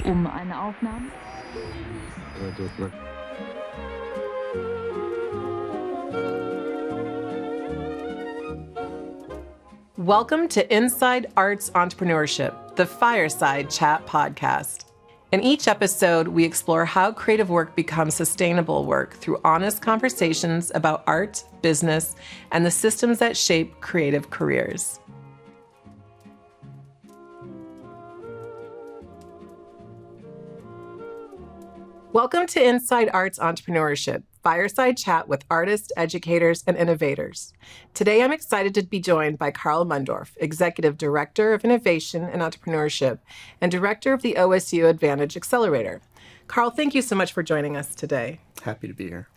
Eine Aufnahme. Welcome to Inside Arts Entrepreneurship, the Fireside Chat podcast. In each episode, we explore how creative work becomes sustainable work through honest conversations about art, business, and the systems that shape creative careers. Welcome to Inside Arts Entrepreneurship, fireside chat with artists, educators, and innovators. Today, I'm excited to be joined by Karl Mundorff, Executive Director of Innovation and Entrepreneurship and Director of the OSU Advantage Accelerator. Karl, thank you so much for joining us today. Happy to be here.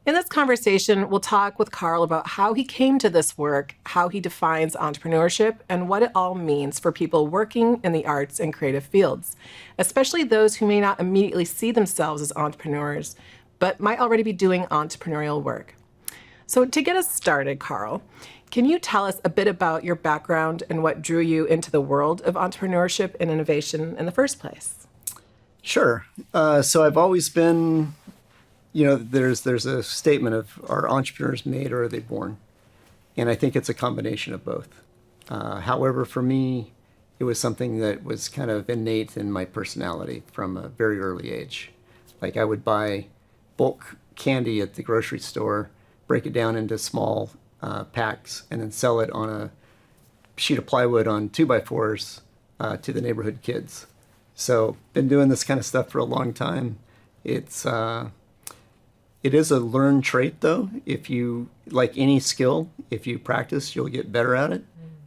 In this conversation, we'll talk with Karl about how he came to this work, how he defines entrepreneurship, and what it all means for people working in the arts and creative fields, especially those who may not immediately see themselves as entrepreneurs, but might already be doing entrepreneurial work. So to get us started, Karl, can you tell us a bit about your background and what drew you into the world of entrepreneurship and innovation in the first place? Sure. So I've always been, there's a statement of, are entrepreneurs made or are they born? And I think it's a combination of both. However, for me, it was something that was kind of innate in my personality from a very early age. Like I would buy bulk candy at the grocery store, break it down into small packs, and then sell it on a sheet of plywood on 2x4s to the neighborhood kids. So been doing this kind of stuff for a long time. It is a learned trait, though. If you, like any skill, if you practice, you'll get better at it.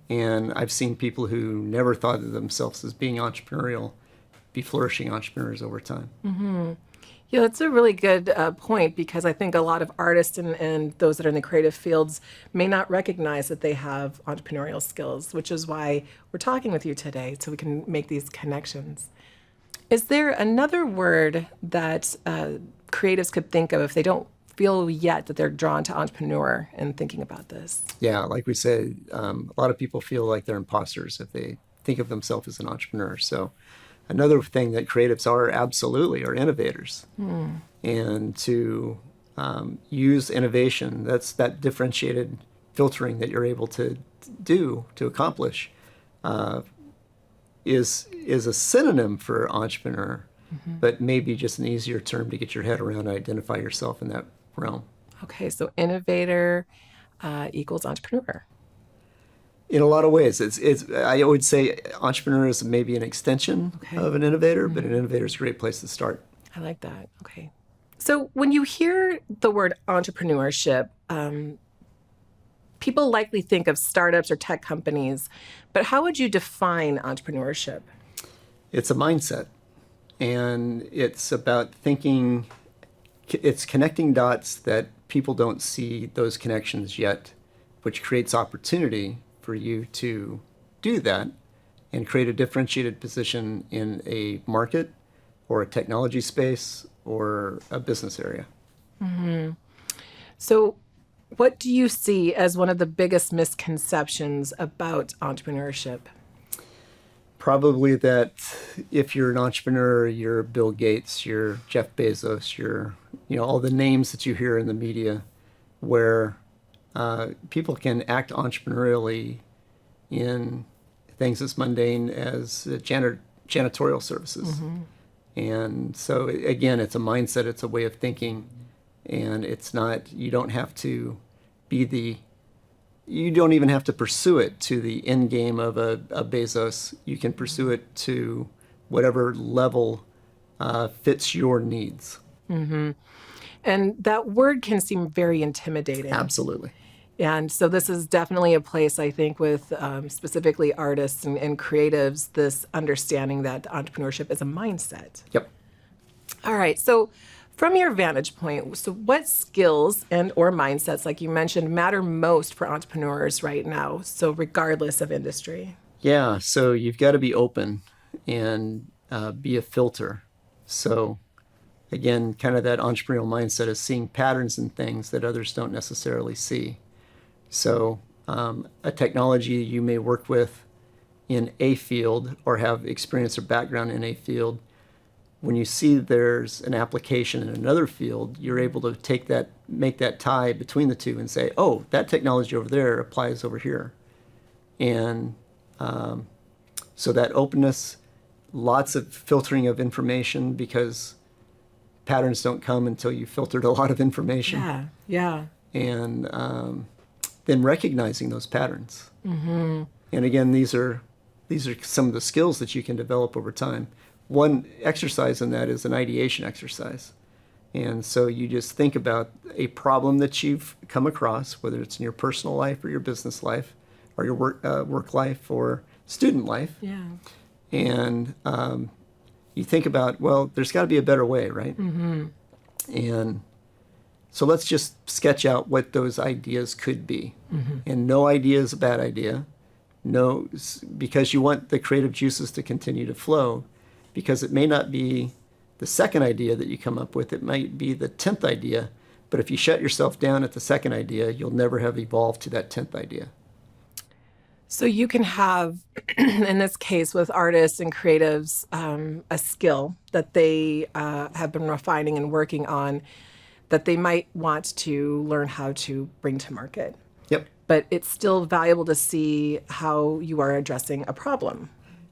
And I've seen people who never thought of themselves as being entrepreneurial be flourishing entrepreneurs over time. Mm-hmm. Yeah, that's a really good point, because I think a lot of artists and those that are in the creative fields may not recognize that they have entrepreneurial skills, which is why we're talking with you today, so we can make these connections. Is there another word that creatives could think of if they don't feel yet that they're drawn to entrepreneur and thinking about this? Yeah, like we say, a lot of people feel like they're imposters if they think of themselves as an entrepreneur. So another thing that creatives are absolutely are innovators. And to use innovation, that's that differentiated filtering that you're able to do to accomplish is a synonym for entrepreneur, but maybe just an easier term to get your head around and identify yourself in that realm. Okay, so innovator equals entrepreneur. In a lot of ways, I would say entrepreneur is maybe an extension of an innovator, but an innovator is a great place to start. I like that. Okay. So when you hear the word entrepreneurship, people likely think of startups or tech companies, but how would you define entrepreneurship? It's a mindset, and it's about thinking, it's connecting dots that people don't see those connections yet, which creates opportunity for you to do that and create a differentiated position in a market or a technology space or a business area. Mm-hmm. So what do you see as one of the biggest misconceptions about entrepreneurship? Probably that if you're an entrepreneur, you're Bill Gates, you're Jeff Bezos, you're, all the names that you hear in the media, where people can act entrepreneurially in things as mundane as janitorial services. And so, again, it's a mindset, it's a way of thinking, and it's not, you don't even have to pursue it to the end game of a Bezos. You can pursue it to whatever level fits your needs. Mm-hmm. And that word can seem very intimidating. Absolutely. And so this is definitely a place, I think, with specifically artists and creatives, this understanding that entrepreneurship is a mindset. Yep. All right. So from your vantage point, so what skills and or mindsets, like you mentioned, matter most for entrepreneurs right now, so regardless of industry? Yeah. So you've got to be open and be a filter. So again, kind of that entrepreneurial mindset is seeing patterns in things that others don't necessarily see. So a technology you may work with in a field or have experience or background in a field when you see there's an application in another field, you're able to make that tie between the two and say, oh, that technology over there applies over here. And so that openness, lots of filtering of information, because patterns don't come until you filtered a lot of information. Yeah, yeah. And then recognizing those patterns. And again, these are some of the skills that you can develop over time. One exercise in that is an ideation exercise. And so you just think about a problem that you've come across, whether it's in your personal life or your business life or your work life or student life. Yeah. And you think about, well, there's got to be a better way, right? And so let's just sketch out what those ideas could be. And no idea is a bad idea. No, because you want the creative juices to continue to flow, because it may not be the second idea that you come up with. It might be the 10th idea. But if you shut yourself down at the second idea, you'll never have evolved to that 10th idea. So you can have, in this case with artists and creatives, a skill that they have been refining and working on that they might want to learn how to bring to market. Yep. But it's still valuable to see how you are addressing a problem.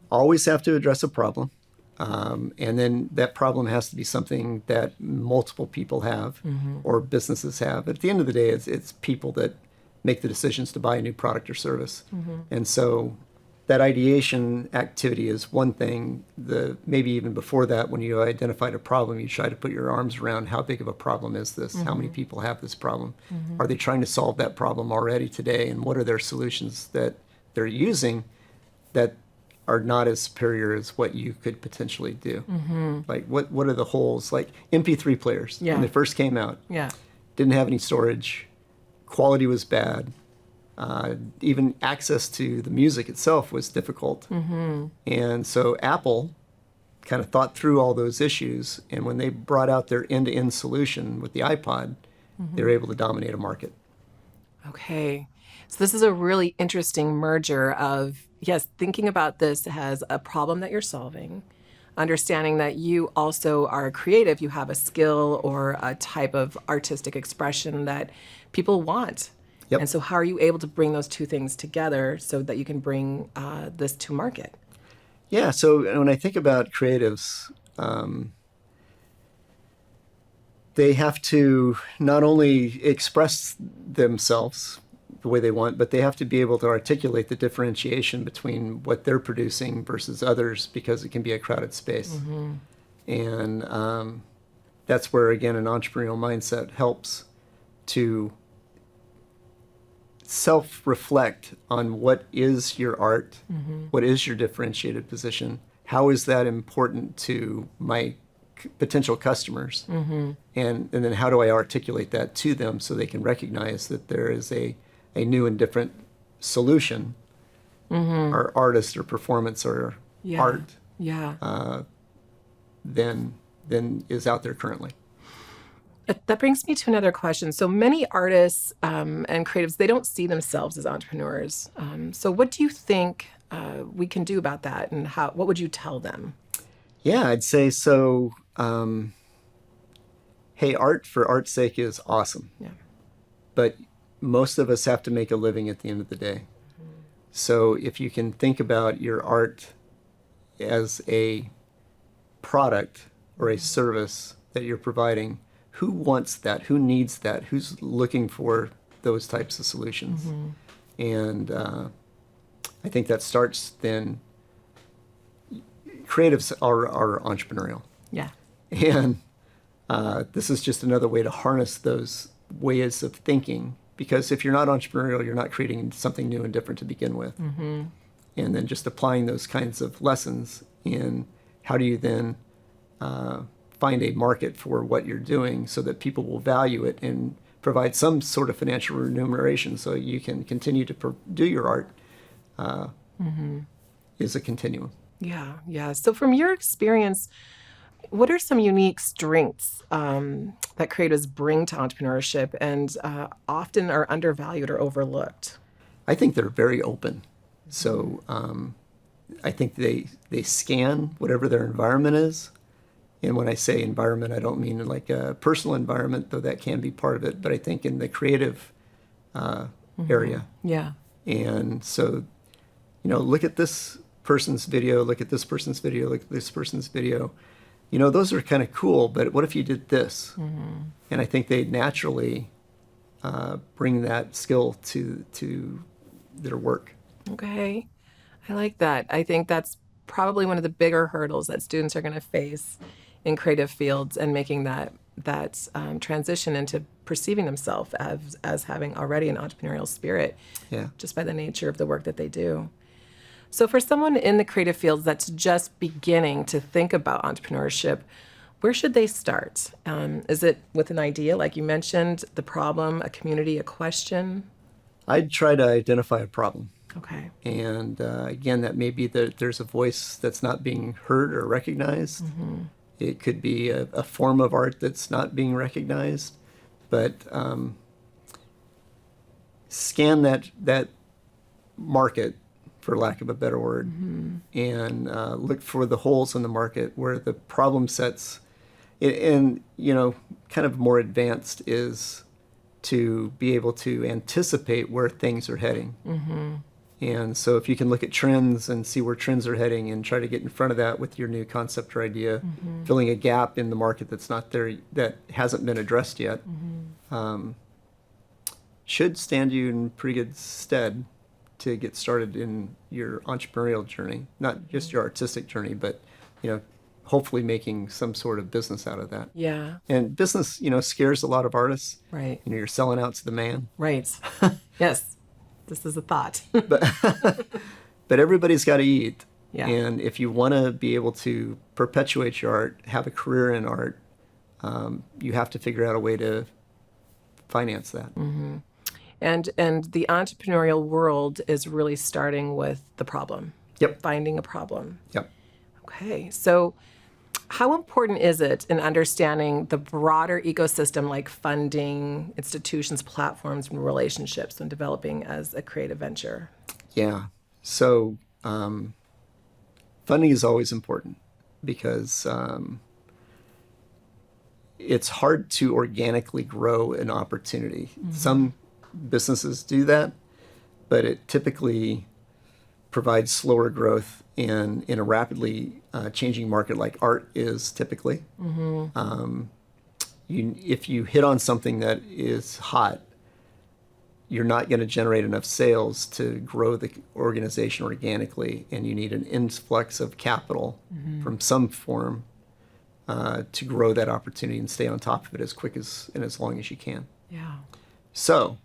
Always have to address a problem. And then that problem has to be something that multiple people have or businesses have. But at the end of the day, it's people that make the decisions to buy a new product or service. And so that ideation activity is one thing. Maybe even before that, when you identified a problem, you try to put your arms around how big of a problem is this? How many people have this problem? Are they trying to solve that problem already today? And what are their solutions that they're using that are not as superior as what you could potentially do? Like what are the holes? Like MP3 players, when they first came out, didn't have any storage, quality was bad, even access to the music itself was difficult. And so Apple kind of thought through all those issues, and when they brought out their end-to-end solution with the iPod, they were able to dominate a market. Okay. So this is a really interesting merger of, yes, thinking about this as a problem that you're solving, understanding that you also are creative, you have a skill or a type of artistic expression that people want. Yep. And so how are you able to bring those two things together so that you can bring this to market? Yeah, so when I think about creatives, they have to not only express themselves the way they want, but they have to be able to articulate the differentiation between what they're producing versus others, because it can be a crowded space. And that's where, again, an entrepreneurial mindset helps to self-reflect on what is your art, what is your differentiated position, how is that important to my potential customers, and then how do I articulate that to them so they can recognize that there is a new and different solution, or artist or performance or art than is out there currently. That brings me to another question. So many artists and creatives, they don't see themselves as entrepreneurs. So what do you think we can do about that, and what would you tell them? Yeah, I'd say so. Hey, art for art's sake is awesome. Yeah. But most of us have to make a living at the end of the day. So if you can think about your art as a product or a service that you're providing, who wants that? Who needs that? Who's looking for those types of solutions? And I think that starts then. Creatives are entrepreneurial. Yeah. And this is just another way to harness those ways of thinking, because if you're not entrepreneurial, you're not creating something new and different to begin with. And then just applying those kinds of lessons in how do you then find a market for what you're doing so that people will value it and provide some sort of financial remuneration so you can continue to do your art is a continuum. Yeah. So from your experience, what are some unique strengths that creatives bring to entrepreneurship and often are undervalued or overlooked? I think they're very open. So I think they scan whatever their environment is, And when I say environment, I don't mean like a personal environment, though that can be part of it, but I think in the creative area. Yeah. And so, look at this person's video, look at this person's video, look at this person's video. Those are kind of cool, but what if you did this? And I think they naturally bring that skill to their work. Okay. I like that. I think that's probably one of the bigger hurdles that students are going to face in creative fields, and making that transition into perceiving themselves as having already an entrepreneurial spirit, Yeah. just by the nature of the work that they do. So for someone in the creative fields that's just beginning to think about entrepreneurship, where should they start? Is it with an idea, like you mentioned, the problem, a community, a question? I'd try to identify a problem. Okay. And again, that may be that there's a voice that's not being heard or recognized. It could be a form of art that's not being recognized. But scan that market, for lack of a better word, and look for the holes in the market where the problem sets. And kind of more advanced is to be able to anticipate where things are heading. And so if you can look at trends and see where trends are heading and try to get in front of that with your new concept or idea, filling a gap in the market that's not there, that hasn't been addressed yet, should stand you in pretty good stead to get started in your entrepreneurial journey. Not just your artistic journey, but hopefully making some sort of business out of that. Yeah. And business, scares a lot of artists. Right. You're selling out to the man. Right. Yes. This is a thought. But everybody's got to eat. Yeah. And if you want to be able to perpetuate your art, have a career in art, you have to figure out a way to finance that. And the entrepreneurial world is really starting with the problem. Yep. Finding a problem. Yep. Okay. So how important is it in understanding the broader ecosystem, like funding, institutions, platforms, and relationships when developing as a creative venture? Yeah. So funding is always important because it's hard to organically grow an opportunity. Some businesses do that, but it typically provides slower growth in a rapidly changing market like art is typically. If you hit on something that is hot, you're not going to generate enough sales to grow the organization organically, and you need an influx of capital from some form to grow that opportunity and stay on top of it as quick as and as long as you can. Yeah. So,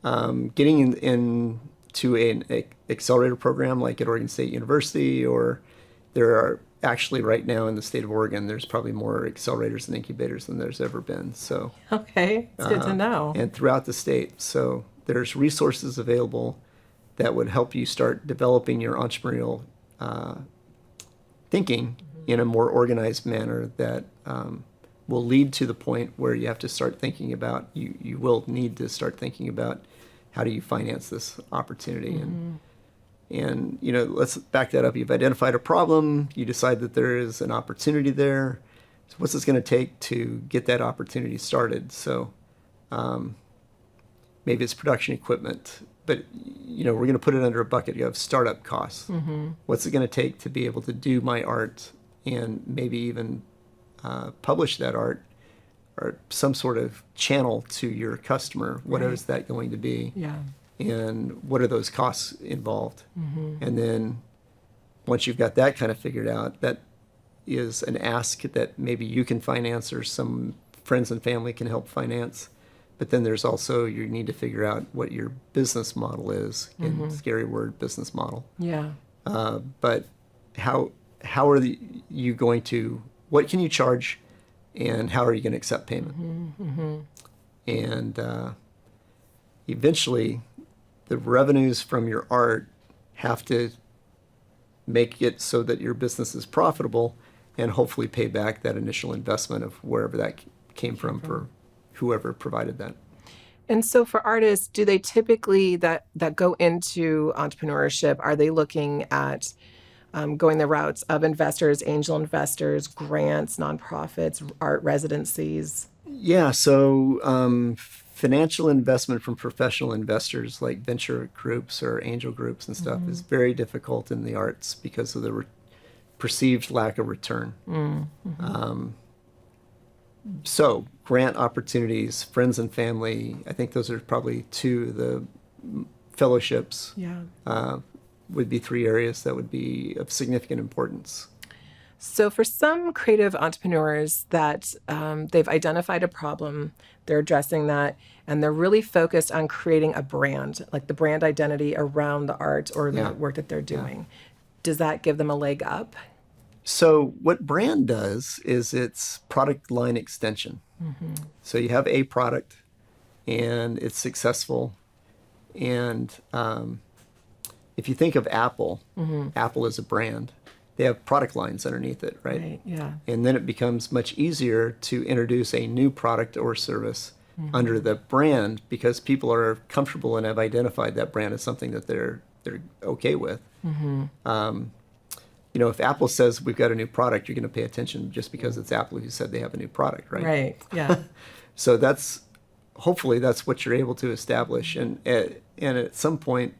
getting into an accelerator program like at Oregon State University, or there are actually right now in the state of Oregon, there's probably more accelerators and incubators than there's ever been. So, Okay. It's good to know. and throughout the state. So there's resources available that would help you start developing your entrepreneurial thinking in a more organized manner that will lead to the point where you have to start thinking about, you will need to start thinking about how do you finance this opportunity. And let's back that up. You've identified a problem. You decide that there is an opportunity there. So what's this going to take to get that opportunity started? So maybe it's production equipment, but we're going to put it under a bucket of startup costs. What's it going to take to be able to do my art and maybe even publish that art or some sort of channel to your customer? What is that going to be? Yeah. And what are those costs involved? And then once you've got that kind of figured out, that is an ask that maybe you can finance or some friends and family can help finance. But then there's also, you need to figure out what your business model is. Again, scary word, business model. Yeah. But how are you going to, what can you charge, and how are you going to accept payment? And eventually, the revenues from your art have to make it so that your business is profitable and hopefully pay back that initial investment of wherever that came from for whoever provided that. And so for artists, do they typically that go into entrepreneurship, are they looking at going the routes of investors, angel investors, grants, nonprofits, art residencies? Yeah, so financial investment from professional investors like venture groups or angel groups and stuff is very difficult in the arts because of the perceived lack of return. So grant opportunities, friends and family, I think those are probably two of the fellowships. Yeah. Would be three areas that would be of significant importance. So, for some creative entrepreneurs that they've identified a problem, they're addressing that, and they're really focused on creating a brand, like the brand identity around the art or the Yeah. work that they're doing. Does that give them a leg up? So what brand does is it's product line extension. So you have a product and it's successful. And if you think of Apple, Apple is a brand. They have product lines underneath it, right? Right. Yeah. And then it becomes much easier to introduce a new product or service under the brand because people are comfortable and have identified that brand as something that they're okay with. You know, if Apple says we've got a new product, you're going to pay attention just because it's Apple who said they have a new product, right? Right. Yeah. So that's hopefully that's what you're able to establish, and at some point,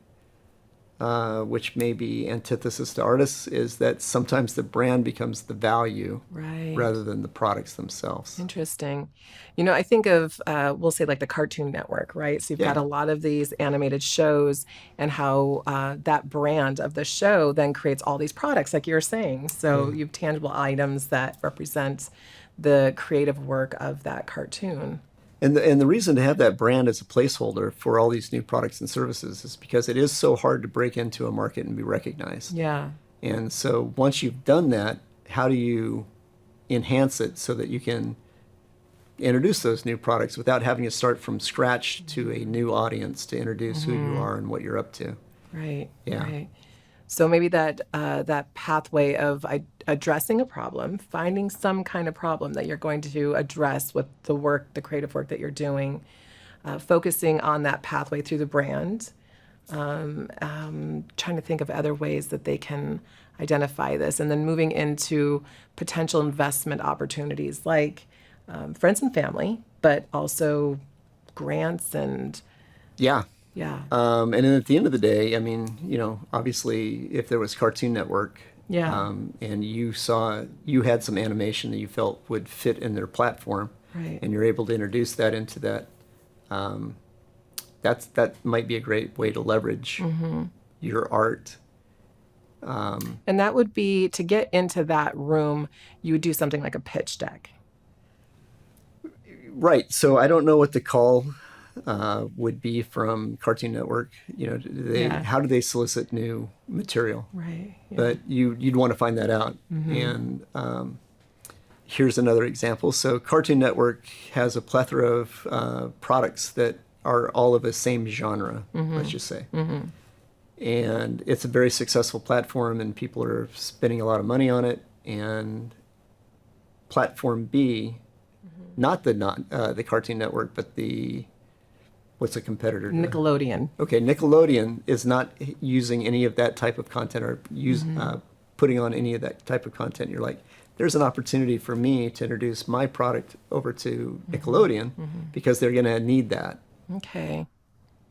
which may be antithesis to artists, is that sometimes the brand becomes the value Right. rather than the products themselves. Interesting. You know, I think of, we'll say like the Cartoon Network, right? So you've got Yeah. a lot of these animated shows and how that brand of the show then creates all these products, like you're saying. So you have tangible items that represent the creative work of that cartoon. And the reason to have that brand as a placeholder for all these new products and services is because it is so hard to break into a market and be recognized. Yeah. And so once you've done that, how do you enhance it so that you can introduce those new products without having to start from scratch to a new audience to introduce who you are and what you're up to? Right. Yeah. Right. So maybe that pathway of addressing a problem, finding some kind of problem that you're going to address with the work, the creative work that you're doing, focusing on that pathway through the brand, trying to think of other ways that they can identify this, and then moving into potential investment opportunities like friends and family, but also grants and Yeah. yeah. And then at the end of the day, I mean, you know, obviously, if there was Cartoon Network, Yeah. and you had some animation that you felt would fit in their platform, Right. and you're able to introduce that into that, that might be a great way to leverage your art. And that would be to get into that room, you would do something like a pitch deck. Right. So I don't know what the call would be from Cartoon Network. You know, Yeah. how do they solicit new material? Right. Yeah. But you'd want to find that out. And here's another example. So Cartoon Network has a plethora of products that are all of the same genre, let's just say. And it's a very successful platform, and people are spending a lot of money on it. And Platform B, not the Cartoon Network, but what's a competitor to Nickelodeon. Okay, Nickelodeon is not using any of that type of content or putting on any of that type of content. You're like, there's an opportunity for me to introduce my product over to Nickelodeon because they're going to need that. Okay.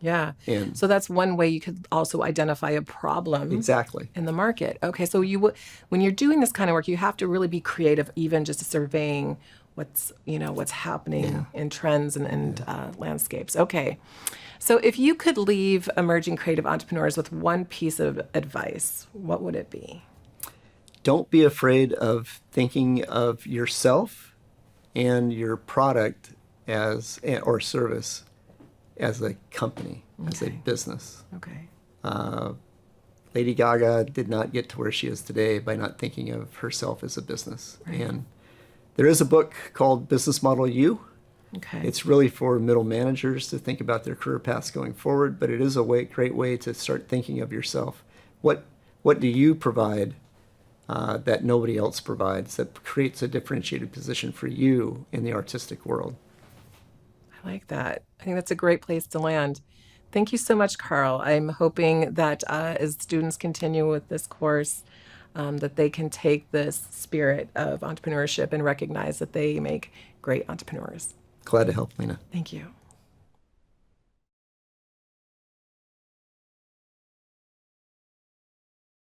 Yeah. And So that's one way you could also identify a problem exactly. in the market. Okay. So when you're doing this kind of work, you have to really be creative, even just surveying what's happening in trends and landscapes. Okay. So if you could leave emerging creative entrepreneurs with one piece of advice, what would it be? Don't be afraid of thinking of yourself and your product or service as a company, as a business. Okay. Lady Gaga did not get to where she is today by not thinking of herself as a business. Right. And there is a book called Business Model U. Okay. It's really for middle managers to think about their career paths going forward, but it is a great way to start thinking of yourself. What do you provide that nobody else provides that creates a differentiated position for you in the artistic world? I like that. I think that's a great place to land. Thank you so much, Karl. I'm hoping that as students continue with this course, that they can take this spirit of entrepreneurship and recognize that they make great entrepreneurs. Glad to help, Lena. Thank you.